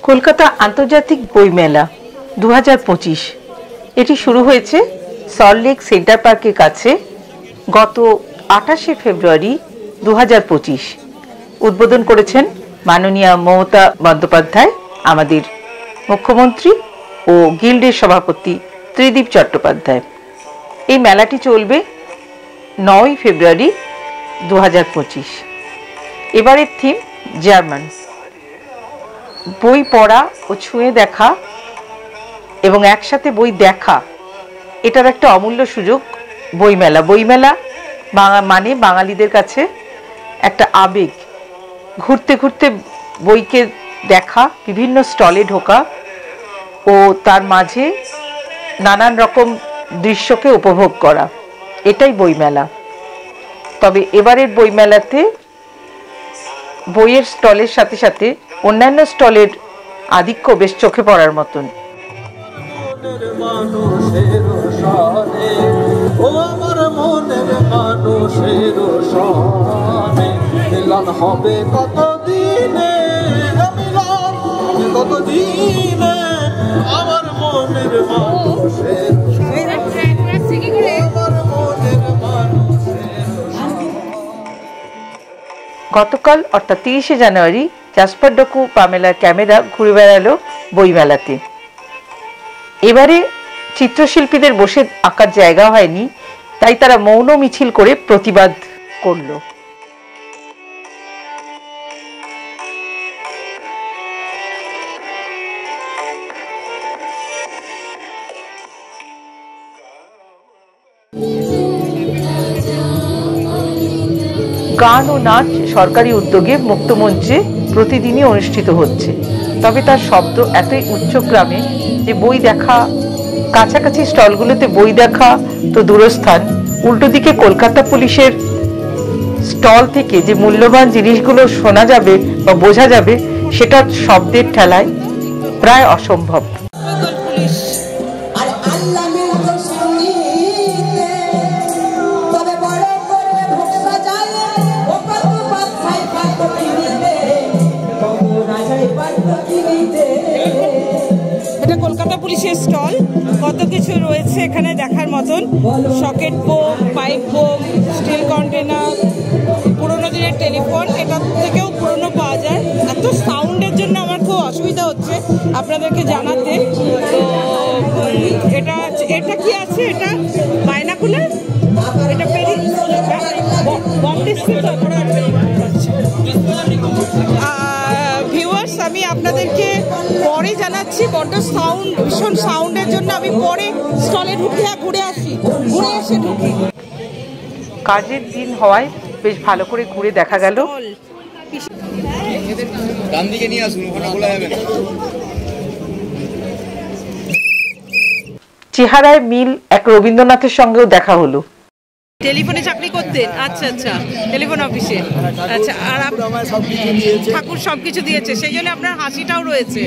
কলকাতা আন্তর্জাতিক বই মেলা 2025 এটি শুরু হয়েছে সল্টলেক সেন্টার পার্কের কাছে গত 28 ফেব্রুয়ারি 2025। উদ্বোধন করেছেন মাননীয় মমতা বন্দ্যোপাধ্যায়, আমাদের মুখ্যমন্ত্রী ও গিল্ডের সভাপতি ত্রিদীপ চট্টোপাধ্যায়। এই মেলাটি চলবে 9 ফেব্রুয়ারি 2025। এবারের থিম জার্মান। বই পড়া ও ছুঁয়ে দেখা এবং একসাথে বই দেখা, এটার একটা অমূল্য সুযোগ বইমেলা। বইমেলা মানে বাঙালিদের কাছে একটা আবেগ। ঘুরতে ঘুরতে বইকে দেখা, বিভিন্ন স্টলে ঢোকা ও তার মাঝে নানান রকম দৃশ্যকে উপভোগ করা, এটাই বইমেলা। তবে এবারের বইমেলাতে বইয়ের স্টলের সাথে সাথে অন্যান্য স্টলের আধিক্য বেশ চোখে পড়ার মতন। গতকাল অর্থাৎ 30শে জানুয়ারি জাসপার ডকু পামেলার ক্যামেরা ঘুরে বেড়ালো বইমেলাতে। এবারে চিত্রশিল্পীদের বসে আঁকার জায়গা হয়নি, তাই তারা মৌন মিছিল করে প্রতিবাদ করল। গান ও নাচ সরকারি উদ্যোগে মুক্তমঞ্চে প্রতিদিনই অনুষ্ঠিত হচ্ছে, তবে তার শব্দ এতই উচ্চগ্রামে যে বই দেখা, কাছাকাছি স্টলগুলোতে বই দেখা তো দূরস্থান, উল্টো দিকে কলকাতা পুলিশের স্টল থেকে যে মূল্যবান জিনিসগুলো শোনা যাবে বা বোঝা যাবে, সেটা শব্দের ঠেলায় প্রায় অসম্ভব। এটা কলকাতা পুলিশের স্টল, কত কিছু রয়েছে এখানে দেখার মতন। Socket bomb, pipe bomb, steel container, পুরোনো দিনের টেলিফোন, এটার থেকেও পুরোনো পাওয়া যায়। এত সাউন্ডের জন্য আমার খুব অসুবিধা হচ্ছে আপনাদেরকে জানাতে। তো এটা কি আছে? এটা বাইনাকুলার, এটা ভিউয়ার্স, আমি আপনাদেরকে পরে জানাচ্ছি। বড্ড সাউন্ড, ভীষণ সাউন্ডের জন্য আমি পরে স্টলে ঘুরে এসে ঢুকি। কাজের দিন হওয়ায় বেশ ভালো করে ঘুরে দেখা গেল। চেহারায় মিল এক রবীন্দ্রনাথের সঙ্গেও দেখা হলো। টেলিফোনে চাকরি করতেন? আচ্ছা আচ্ছা, টেলিফোন অফিসে। আচ্ছা, আর ঠাকুর সবকিছু দিয়েছে, সেই জন্য আপনার হাসিটাও রয়েছে।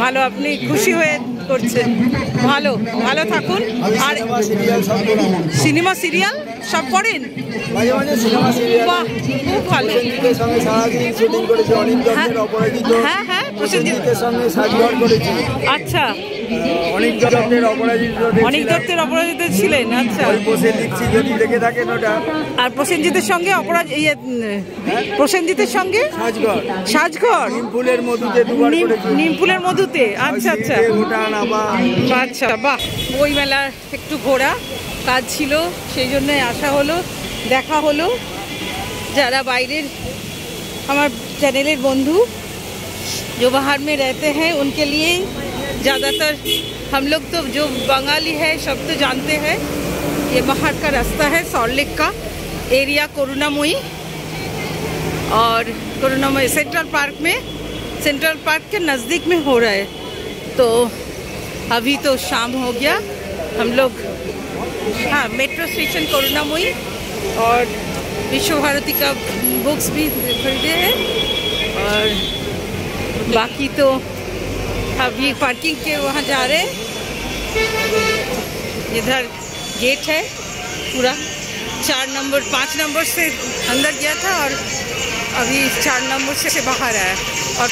ভালো, আপনি খুশি হয়ে করছেন। ভালো ভালো থাকুন। আর সিনেমা সিরিয়াল সব করেন? বাহ, খুব ভালো। হ্যাঁ হ্যাঁ, প্রসেনজিতের সঙ্গে সাজঘর করেছি। আচ্ছা, অনেক দত্তের অপরাজিত ছিলেন। আচ্ছা, আর প্রসেনজিতের সঙ্গে প্রসেনজিতের সঙ্গে সাজঘর, নিমফুলের মধুতে। আচ্ছা আচ্ছা আচ্ছা, বাহ। বই মেলার একটু ঘোরা কাজ ছিল, সেই জন্য আসা হলো, দেখা হলো। যারা বাইরের আমার চ্যানেলের बंधु जो बाहर में रहते हैं, उनके लिए ज़्यादातर हम लोग तो जो बंगाली है सब तो जानते हैं। ये बाहर का रास्ता है सॉल्टलेक का एरिया, करुणामयी, और करुणामयी सेंट्रल पार्क के नज़दीक में हो रहा है। तो अभी तो शाम हो गया, हम लोग हाँ मेट्रो स्टेशन करुणामयी और विश्व भारती का बुक्स भी खरीदे हैं। और बाकी तो अभी पार्किंग के वहाँ जा रहे हैं। इधर गेट है पूरा, 5 नंबर से अंदर गया था और अभी 4 नंबर से बाहर आया। और